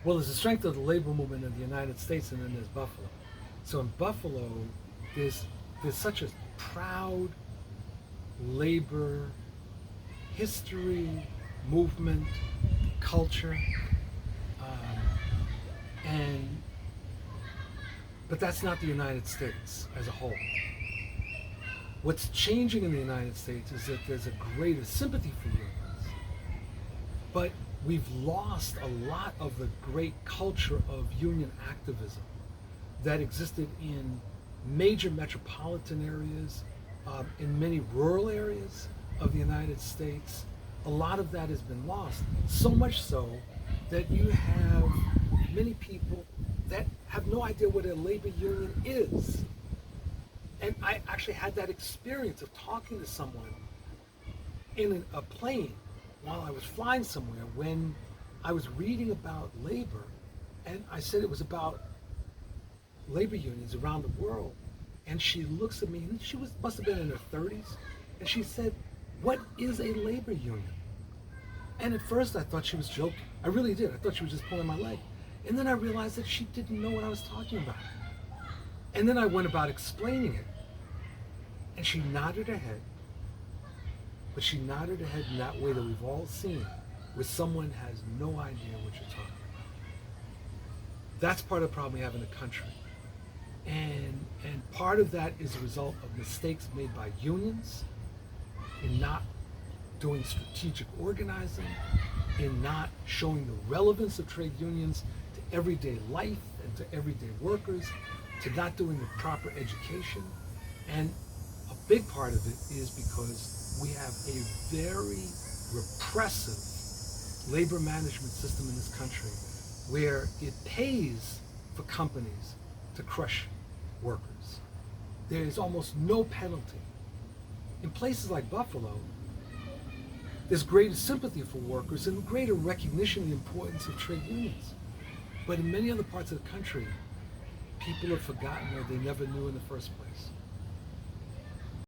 Well, there's the strength of the labor movement in the United States, and then there's Buffalo. So in Buffalo, there's there's such a proud labor history, movement, culture, um, and but that's not the United States as a whole. What's changing in the United States is that there's a greater sympathy for unions, but we've lost a lot of the great culture of union activism that existed in major metropolitan areas, in many rural areas of the United States. A lot of that has been lost, so much so that you have many people that have no idea what a labor union is. And I actually had that experience of talking to someone in a plane while I was flying somewhere when I was reading about labor, and I said it was about labor unions around the world. And she looks at me, and she must have been in her 30s, and she said, "What is a labor union?" And at first I thought she was joking. I really did. I thought she was just pulling my leg. And then I realized that she didn't know what I was talking about. And then I went about explaining it. And she nodded her head, but she nodded her head in that way that we've all seen, where someone has no idea what you're talking about. That's part of the problem we have in the country. And part of that is a result of mistakes made by unions in not doing strategic organizing, in not showing the relevance of trade unions to everyday life and to everyday workers, to not doing the proper education. And a big part of it is because we have a very repressive labor management system in this country where it pays for companies to crush workers. There is almost no penalty. In places like Buffalo, there's greater sympathy for workers and greater recognition of the importance of trade unions. But in many other parts of the country, people have forgotten or they never knew in the first place.